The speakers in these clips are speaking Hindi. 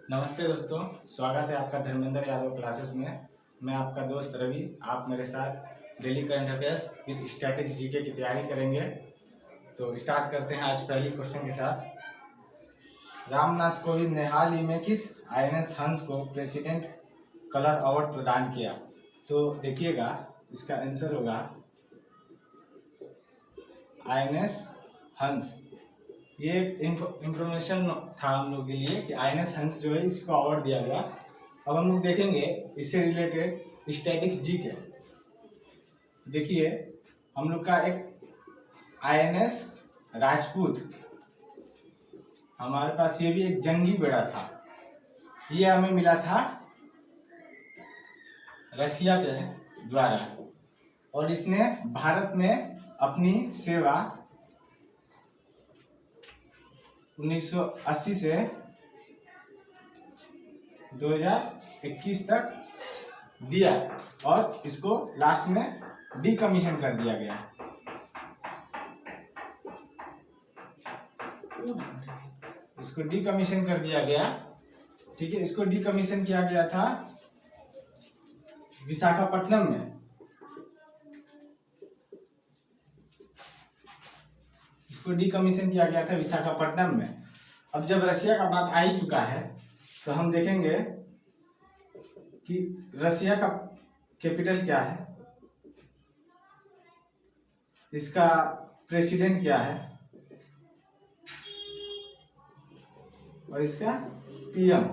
नमस्ते दोस्तों, स्वागत है आपका धर्मेंद्र यादव क्लासेस में। मैं आपका दोस्त रवि। आप मेरे साथ daily current affairs with statics GK की तैयारी करेंगे। तो स्टार्ट करते हैं आज पहली क्वेश्चन के साथ। रामनाथ कोविंद ने हाल ही में किस आईएनएस हंस को प्रेसिडेंट कलर अवार्ड प्रदान किया? तो देखिएगा, इसका आंसर होगा आईएनएस हंस। ये इंफॉर्मेशन था हम लोग के लिए कि आईएनएस हंस जो है इसको अवार्ड दिया गया। अब हम लोग देखेंगे इससे रिलेटेड स्टैटिक्स जीके। देखिए, हम लोग का एक आईएनएस राजपूत, हमारे पास ये भी एक जंगी बेड़ा था। ये हमें मिला था रशिया के द्वारा और इसने भारत में अपनी सेवा 1980 से 2021 तक दिया और इसको लास्ट में डीकमीशन कर दिया गया। इसको डीकमीशन कर दिया गया, ठीक है। इसको डीकमीशन किया गया था विशाखापट्टनम में। इसको डीकमीशन किया गया था विशाखापट्टनम में। अब जब रशिया का बात आ ही चुका है तो हम देखेंगे कि रशिया का कैपिटल क्या है, इसका प्रेसिडेंट क्या है और इसका पीएम।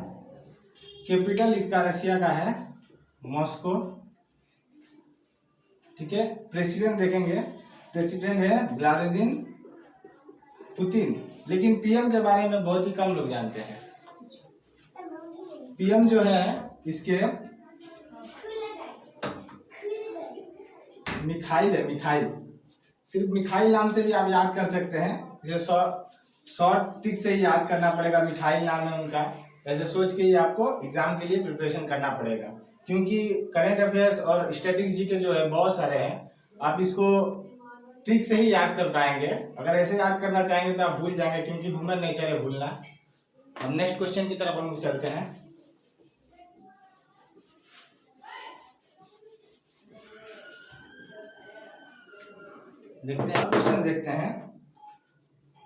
कैपिटल इसका रशिया का है मॉस्को, ठीक है। प्रेसिडेंट देखेंगे, प्रेसिडेंट है व्लादिमीर पुतिन। लेकिन पीएम के बारे में बहुत ही कम लोग जानते हैं। पीएम जो है इसके मिखाइल है, मिखाइल। सिर्फ मिखाइल नाम से भी आप याद कर सकते हैं। जैसे शॉर्ट ट्रिक से ही याद करना पड़ेगा, मिखाइल नाम है उनका। ऐसे सोच के ही आपको एग्जाम के लिए प्रिपरेशन करना पड़ेगा, क्योंकि करंट अफेयर्स और स्टैटिक्स जीके जो है बहुत सारे हैं। आप इसको ट्रिक से ही याद कर पाएंगे। अगर ऐसे याद करना चाहेंगे तो आप भूल जाएंगे, क्योंकि ह्यूमन नेचर है भूलना। हम नेक्स्ट क्वेश्चन की तरफ हम लोग चलते हैं। देखते हैं क्वेश्चन, देखते हैं।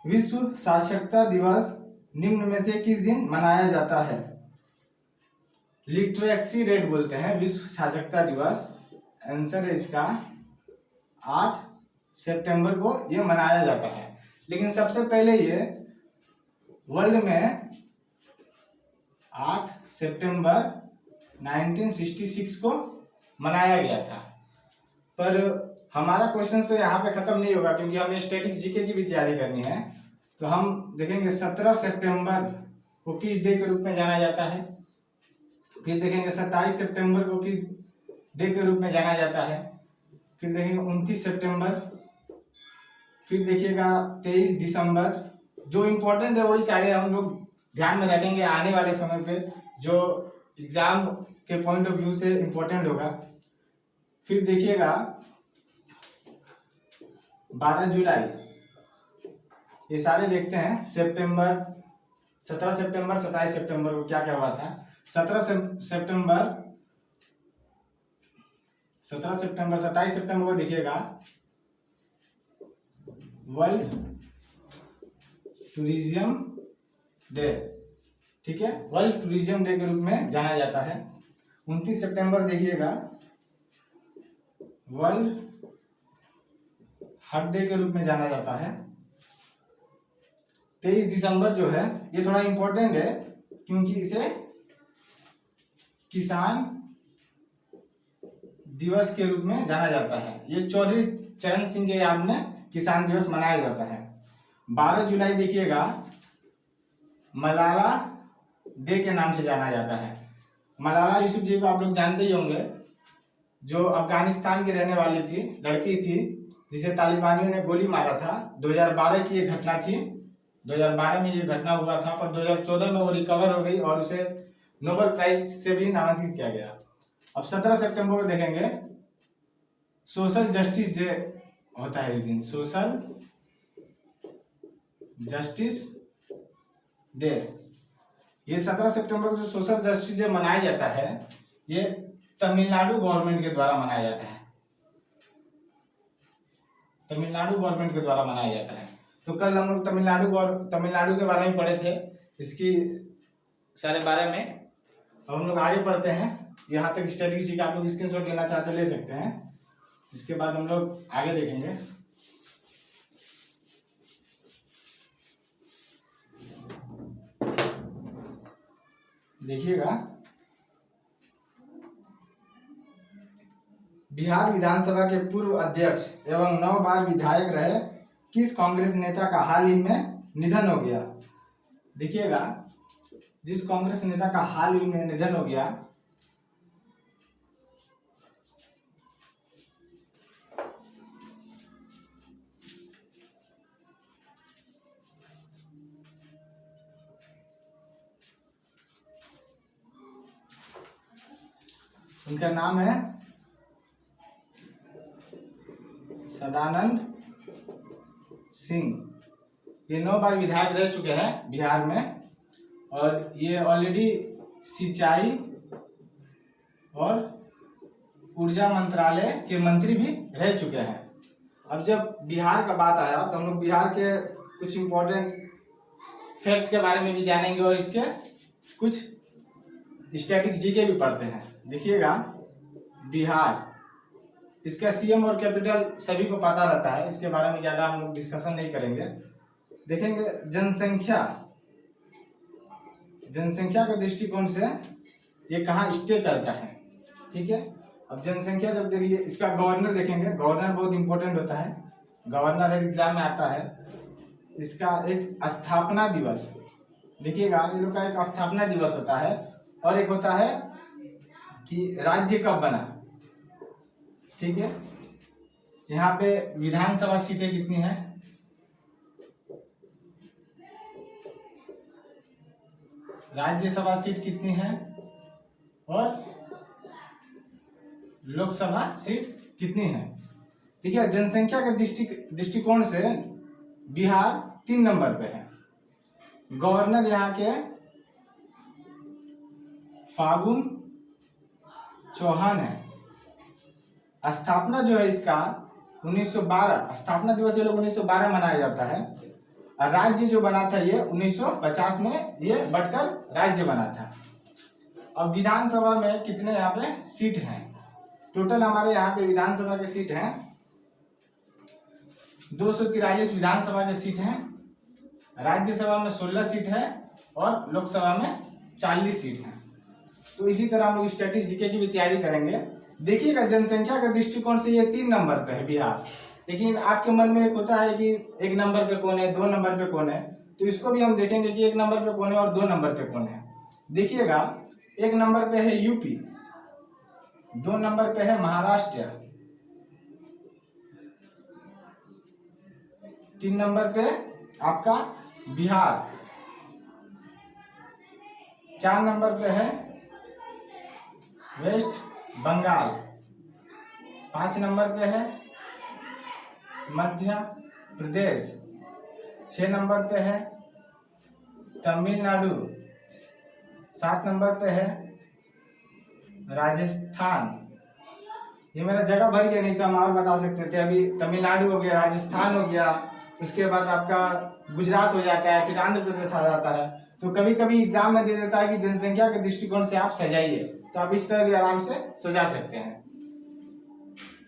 विश्व साक्षरता दिवस निम्न में से किस दिन मनाया जाता है? लिटरेसी रेट बोलते हैं विश्व साक्षरता दिवस। आंसर है इसका 8 सितंबर को ये मनाया जाता है। लेकिन सबसे पहले ये वर्ल्ड में 8 सितंबर 1966 को मनाया गया था। पर हमारा क्वेश्चन तो यहाँ पे खत्म नहीं होगा, क्योंकि हमें स्टैटिक्स जीके की भी तैयारी करनी है। तो हम देखेंगे 17 सितंबर को किस डे के रूप में जाना जाता है। फिर देखेंगे 27 सितंबर को किस डे के रूप में जाना जाता है। फिर देखेंगे 29 सितंबर। फिर देखिएगा 23 दिसंबर। जो इम्पोर्टेंट है वही सारे हम लोग ध्यान में रखेंगे आने वाले समय पे, जो एग्जाम के पॉइंट ऑफ व्यू से इम्पोर्टेंट होगा। फिर देखिएगा 12 जुलाई। ये सारे देखते हैं। सितंबर 17 सितंबर 27 सितंबर को क्या क्या हुआ था। 17 सितंबर 27 सितंबर को देखिएगा वर्ल्ड टूरिज्म डे, ठीक है। वर्ल्ड टूरिज्म डे के रूप में जाना जाता है। 29 सितंबर देखिएगा वर्ल्ड हर्ट डे के रूप में जाना जाता है। 23 दिसंबर जो है ये थोड़ा इंपॉर्टेंट है, क्योंकि इसे किसान दिवस के रूप में जाना जाता है। ये चौधरी चरण सिंह के याद में किसान दिवस मनाया जाता है। 12 जुलाई देखिएगा मलाला डे के नाम से जाना जाता है। मलाला यूसुफजई को आप लोग जानते ही होंगे, जो अफगानिस्तान की रहने वाली थी, लड़की थी, जिसे तालिबानियों ने गोली मारा था। 2012 की ये घटना थी। 2012 में ये घटना हुआ था, पर 2014 में वो रिकवर हो गई और उसे नोबेल प्राइज से भी नामांकित किया गया। अब 17 सितंबर को देखेंगे सोशल जस्टिस डे होता है इस दिन, सोशल जस्टिस डे। ये 17 सितंबर को जो सोशल जस्टिस डे मनाया जाता है, ये तमिलनाडु गवर्नमेंट के द्वारा मनाया जाता है, तमिलनाडु गवर्नमेंट के द्वारा मनाया जाता है। तो कल हम लोग तमिलनाडु के बारे में पढ़े थे, इसकी सारे बारे में। अब हम लोग आगे पढ़ते हैं। यहाँ तक स्टैटिस्टिक्स आप लोग स्क्रीनशॉट लेना चाहते हो ले सकते हैं। इसके बाद हम लोग आगे देखेंगे। देखिएगा, बिहार विधानसभा के पूर्व अध्यक्ष एवं 9 बार विधायक रहे किस कांग्रेस नेता का हाल ही में निधन हो गया। देखिएगा, जिस कांग्रेस नेता का हाल ही में निधन हो गया, उनका नाम है सदानंद सिंह। ये 9 बार विधायक रह चुके हैं बिहार में, और ये ऑलरेडी सिंचाई और ऊर्जा मंत्रालय के मंत्री भी रह चुके हैं। अब जब बिहार का बात आया तो हम लोग बिहार के कुछ इम्पोर्टेंट फैक्ट के बारे में भी जानेंगे और इसके कुछ स्टैटिक्स जीके भी पढ़ते हैं। देखिएगा, बिहार, इसका सीएम और कैपिटल सभी को पता रहता है, इसके बारे में ज़्यादा हम लोग डिस्कशन नहीं करेंगे। देखेंगे जनसंख्या के दृष्टिकोण से ये कहाँ स्टे करता है, ठीक है। अब जनसंख्या जब देखिए, इसका गवर्नर देखेंगे, गवर्नर बहुत इंपॉर्टेंट होता है, गवर्नर हर एग्जाम में आता है। इसका एक स्थापना दिवस, देखिएगा, इन लोग का एक स्थापना दिवस होता है, और एक होता है कि राज्य कब बना, ठीक है। यहाँ पे विधानसभा सीटें कितनी हैं, राज्यसभा सीट कितनी है, और लोकसभा सीट कितनी है। देखिए, जनसंख्या के दृष्टिकोण से बिहार 3 नंबर पे है। गवर्नर यहाँ के फागुन चौहान है। स्थापना जो है इसका 1912, स्थापना दिवस ये लोग 1912 मनाया जाता है, और राज्य जो बना था ये 1950 में ये बढ़कर राज्य बना था। अब विधानसभा में कितने यहाँ पे सीट हैं, टोटल हमारे यहाँ पे विधानसभा के सीट हैं 243 विधानसभा के सीट हैं, राज्यसभा में 16 सीट है, और लोकसभा में 40 सीट है। तो इसी तरह हम लोग स्टैटिस्टिक्स जीके की भी तैयारी करेंगे। देखिएगा, जनसंख्या के दृष्टिकोण से ये 3 नंबर पे है बिहार, लेकिन आपके मन में एक होता है कि 1 नंबर पे कौन है, 2 नंबर पे कौन है, तो इसको भी हम देखेंगे कि 1 नंबर पे कौन है और 2 नंबर पे कौन है। देखिएगा, 1 नंबर पे है यूपी, 2 नंबर पे है महाराष्ट्र, 3 नंबर पे आपका बिहार, 4 नंबर पे है वेस्ट बंगाल, 5 नंबर पे है मध्य प्रदेश, 6 नंबर पे है तमिलनाडु, 7 नंबर पे है राजस्थान। ये मेरा जगह भर गया, नहीं तो हम और बता सकते थे। अभी तमिलनाडु हो गया, राजस्थान हो गया, उसके बाद आपका गुजरात हो जाता है, फिर आंध्र प्रदेश आ जाता है। तो कभी कभी एग्जाम में दे देता है कि जनसंख्या के दृष्टिकोण से आप सजाइए, तो आप इस तरह भी आराम से सजा सकते हैं।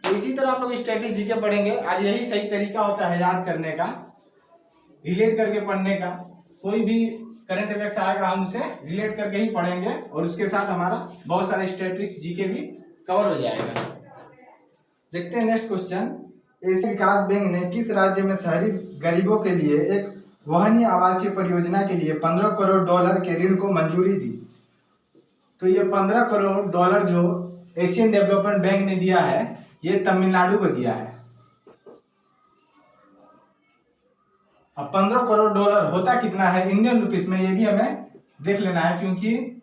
तो इसी तरह हम लोग स्टैटिस्टिक्स जीके पढ़ेंगे। आज यही सही तरीका होता है याद करने का, रिलेट करके पढ़ने का। कोई भी करंट अफेयर्स आएगा हम उसे रिलेट करके ही पढ़ेंगे, और उसके साथ हमारा बहुत सारे स्टैटिस्टिक्स जीके भी कवर हो जाएगा। देखते हैं नेक्स्ट क्वेश्चन। एशिया विकास बैंक ने किस राज्य में शहरी गरीबों के लिए एक वहनीय आवासीय परियोजना के लिए $15 करोड़ के ऋण को मंजूरी दी। तो ये $15 करोड़ जो एशियन डेवलपमेंट बैंक ने दिया है, ये तमिलनाडु को दिया है। अब $15 करोड़ होता कितना है इंडियन रुपीस में, ये भी हमें देख लेना है, क्योंकि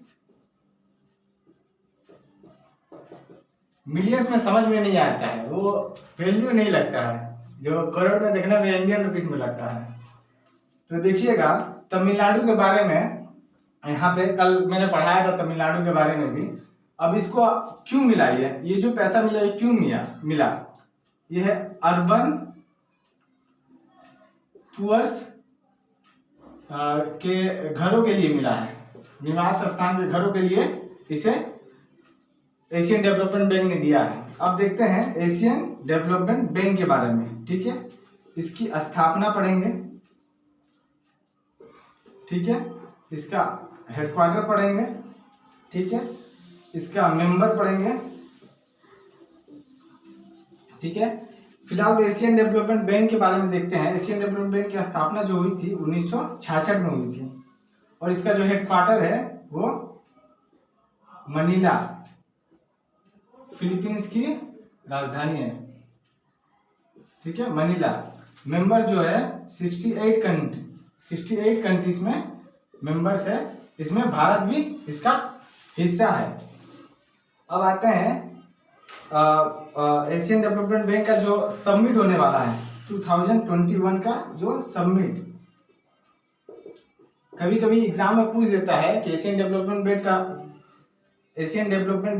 मिलियंस में समझ में नहीं आता है, वो वैल्यू नहीं लगता है, जो करोड़ में देखने में इंडियन रुपीस में लगता है। तो देखिएगा, तमिलनाडु के बारे में यहाँ पे कल मैंने पढ़ाया था तमिलनाडु के बारे में भी। अब इसको क्यों मिला, ये जो पैसा मिला ये क्यों मिला, ये है अर्बन पुअर्स के घरों के लिए मिला है, निवास स्थान के घरों के लिए इसे एशियन डेवलपमेंट बैंक ने दिया है। अब देखते हैं एशियन डेवलपमेंट बैंक के बारे में, ठीक है। इसकी स्थापना पढ़ेंगे, ठीक है, इसका हेडक्वार्टर पढ़ेंगे, ठीक है, इसका मेंबर पढ़ेंगे, ठीक है। फिलहाल तो एशियन डेवलपमेंट बैंक के बारे में देखते हैं। एशियन डेवलपमेंट बैंक की स्थापना जो हुई थी 1966 में हुई थी और इसका जो हेडक्वार्टर है वो मनीला, फिलीपींस की राजधानी है, ठीक है, मनीला। मेंबर जो है 68 कंट्रीज में मेंबर्स है, इसमें भारत भी इसका हिस्सा है। अब आते हैं एशियन डेवलपमेंट बैंक का जो सबमिट होने वाला है 2021 का जो सबमिट, कभी कभी एग्जाम में पूछ देता है कि एशियन डेवलपमेंट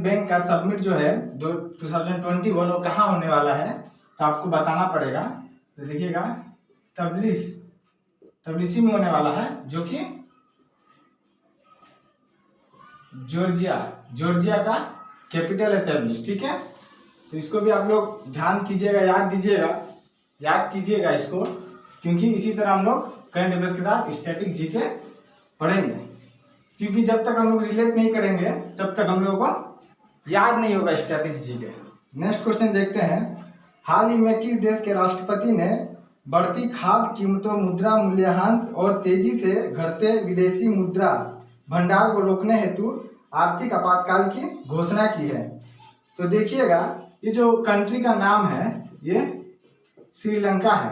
बैंक का सबमिट जो है 2021 वो कहाँ होने वाला है, तो आपको बताना पड़ेगा। तो देखिएगा तबिलिसी में होने वाला है, जो कि जॉर्जिया का कैपिटल है तबिलिस, ठीक है। तो इसको भी आप लोग ध्यान कीजिएगा, याद कीजिएगा इसको, क्योंकि इसी तरह हम लोग करंट अफेयर्स के साथ स्टैटिक जीके पढ़ेंगे, क्योंकि जब तक हम लोग रिलेट नहीं करेंगे तब तक हम लोगों को याद नहीं होगा स्टैटिक जीके। नेक्स्ट क्वेश्चन देखते हैं। हाल ही में किस देश के राष्ट्रपति ने बढ़ती खाद्य कीमतों, मुद्रा मूल्यह्रास और तेजी से घटते विदेशी मुद्रा भंडार को रोकने हेतु आर्थिक आपातकाल की घोषणा की है? तो देखिएगा, ये जो कंट्री का नाम है ये श्रीलंका है।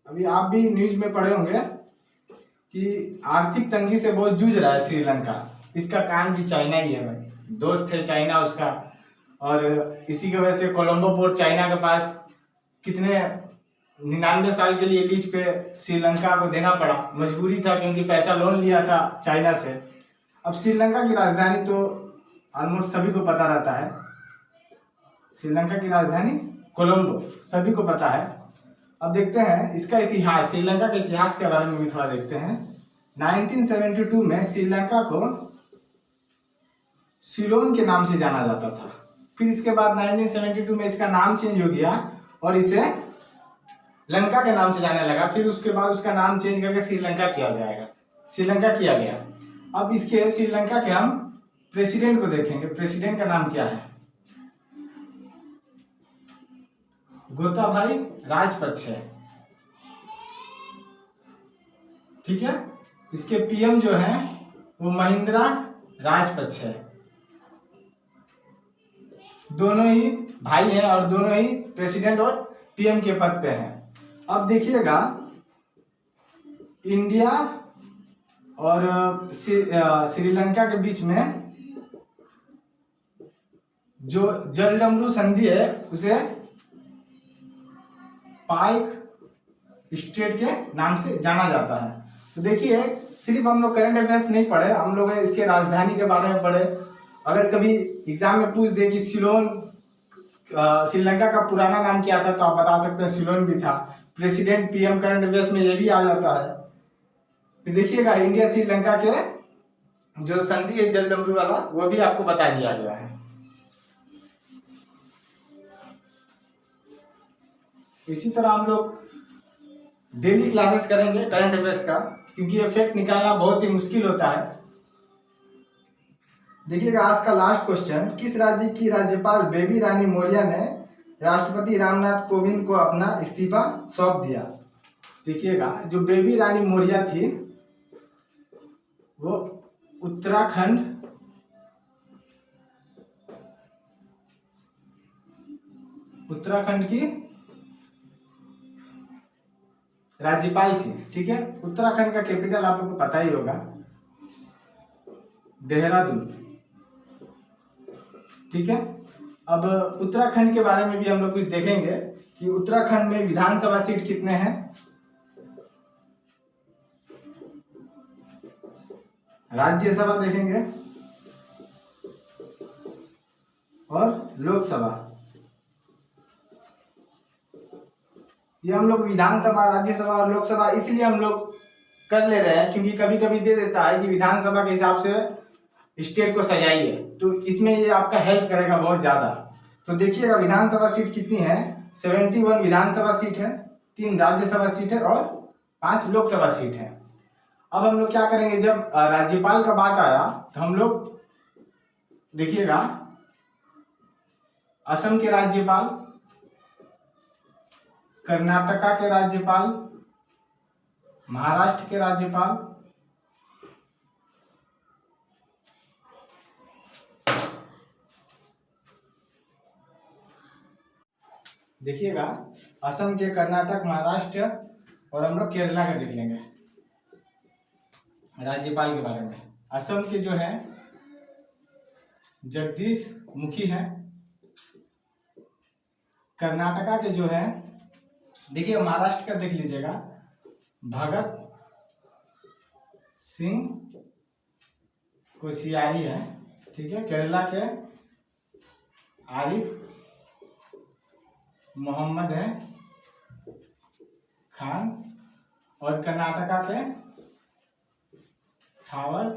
अभी आप भी न्यूज में पढ़े होंगे कि आर्थिक तंगी से बहुत जूझ रहा है श्रीलंका। इसका कारण भी चाइना ही है भाई, दोस्त है चाइना उसका, और इसी की वजह से कोलंबो पोर्ट चाइना के पास कितने 99 साल के लिए लीज पे श्रीलंका को देना पड़ा, मजबूरी था क्योंकि पैसा लोन लिया था चाइना से। अब श्रीलंका की राजधानी तो ऑलमोस्ट सभी को पता रहता है, श्रीलंका की राजधानी कोलंबो, सभी को पता है। अब देखते हैं इसका इतिहास, श्रीलंका के इतिहास के बारे में भी थोड़ा देखते हैं। 1972 में श्रीलंका को सिलोन के नाम से जाना जाता था, फिर इसके बाद 1972 में इसका नाम चेंज हो गया और इसे लंका के नाम से जाने लगा, फिर उसके बाद उसका नाम चेंज करके श्रीलंका किया गया। अब इसके श्रीलंका के हम प्रेसिडेंट को देखेंगे, प्रेसिडेंट का नाम क्या है? गोताबाया राजपक्षे, ठीक है। इसके पीएम जो है वो महिंद्रा राजपक्षे, दोनों ही भाई हैं और दोनों ही प्रेसिडेंट और पीएम के पद पे हैं। अब देखिएगा, इंडिया और श्रीलंका के बीच में जो जलडमरू संधि है उसे पाइक स्टेट के नाम से जाना जाता है। तो देखिए, सिर्फ हम लोग करंट अफेयर्स नहीं पढ़े, हम लोग इसके राजधानी के बारे में पढ़े। अगर कभी एग्जाम में पूछ दे कि सिलोन श्रीलंका का पुराना नाम क्या था, तो आप बता सकते हैं सिलोन भी था। प्रेसिडेंट, पीएम, करंट अफेयर्स में ये भी आ जाता है। फिर देखिएगा, इंडिया श्रीलंका के जो संधि है जलडमरू वाला, वो भी आपको बता दिया गया है। इसी तरह हम लोग डेली क्लासेस करेंगे करंट अफेयर्स का, क्योंकि ये फैक्ट निकालना बहुत ही मुश्किल होता है। देखिएगा, आज का लास्ट क्वेश्चन, किस राज्य की राज्यपाल बेबी रानी मौर्य ने राष्ट्रपति रामनाथ कोविंद को अपना इस्तीफा सौंप दिया? देखिएगा, जो बेबी रानी मौर्य थी वो उत्तराखंड की राज्यपाल थी, ठीक है। उत्तराखंड का कैपिटल आप लोगों को पता ही होगा, देहरादून, ठीक है। अब उत्तराखंड के बारे में भी हम लोग कुछ देखेंगे कि उत्तराखंड में विधानसभा सीट कितने हैं। राज्यसभा देखेंगे और लोकसभा। ये हम लोग विधानसभा, राज्यसभा और लोकसभा इसलिए हम लोग कर ले रहे हैं क्योंकि कभी कभी दे देता है कि विधानसभा के हिसाब से स्टेट को सजाइए, तो इसमें ये आपका हेल्प करेगा बहुत ज्यादा। तो देखिएगा विधानसभा सीट कितनी है, 71 विधानसभा सीट है, 3 राज्यसभा सीट है और 5 लोकसभा सीट है। अब हम लोग क्या करेंगे, जब राज्यपाल का बात आया तो हम लोग देखिएगा असम के राज्यपाल, कर्नाटका के राज्यपाल, महाराष्ट्र के राज्यपाल, देखिएगा असम के, कर्नाटक, महाराष्ट्र और हम लोग केरला का देख लेंगे राज्यपाल के बारे में। असम के जो है जगदीश मुखी हैं। कर्नाटका के जो है देखिए, महाराष्ट्र का देख लीजिएगा भगत सिंह कोश्यारी है, ठीक है। केरला के आरिफ मोहम्मद है खान और कर्नाटका के थावर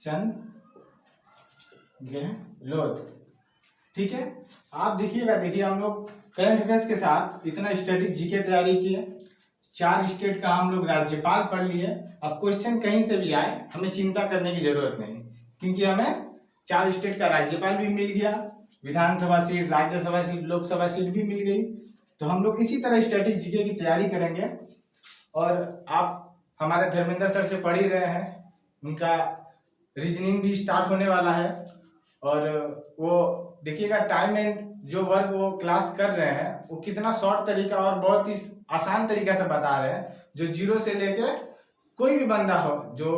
चंद गहलोत, ठीक है। आप देखिएगा, देखिए हम लोग करंट अफेयर्स के साथ इतना स्टैटिक जीके तैयारी किए, 4 स्टेट का हम लोग राज्यपाल पढ़ लिए। अब क्वेश्चन कहीं से भी आए हमें चिंता करने की जरूरत नहीं, क्योंकि हमें 4 स्टेट का राज्यपाल भी मिल गया, Vidhan Sabha seat, Rajya Sabha seat, Lok Sabha seat भी मिल गई। तो हम लोग इसी तरह स्टैटिक जीके की तैयारी करेंगे। और आप हमारे धर्मेंद्र सर से पढ़ ही रहे हैं, उनका रीजनिंग भी स्टार्ट होने वाला है। और वो देखिएगा टाइम एंड जो वर्क वो क्लास कर रहे हैं वो कितना शॉर्ट तरीका और बहुत ही आसान तरीका से बता रहे हैं, जो 0 से लेके कोई भी बंदा हो जो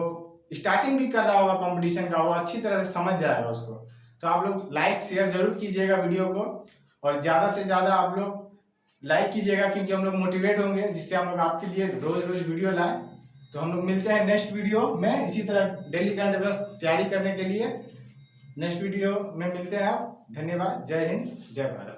स्टार्टिंग भी कर रहा होगा कंपटीशन का, वो अच्छी तरह से समझ जाएगा उसको। तो आप लोग लाइक शेयर जरूर कीजिएगा वीडियो को, और ज़्यादा से ज़्यादा आप लोग लाइक कीजिएगा, क्योंकि हम लोग मोटिवेट होंगे, जिससे हम लोग आपके लिए रोज रोज वीडियो लाएं। तो हम लोग मिलते हैं नेक्स्ट वीडियो में, इसी तरह डेली करंट अफेयर्स तैयारी करने के लिए नेक्स्ट वीडियो में मिलते हैं। आप धन्यवाद। जय हिंद, जय भारत।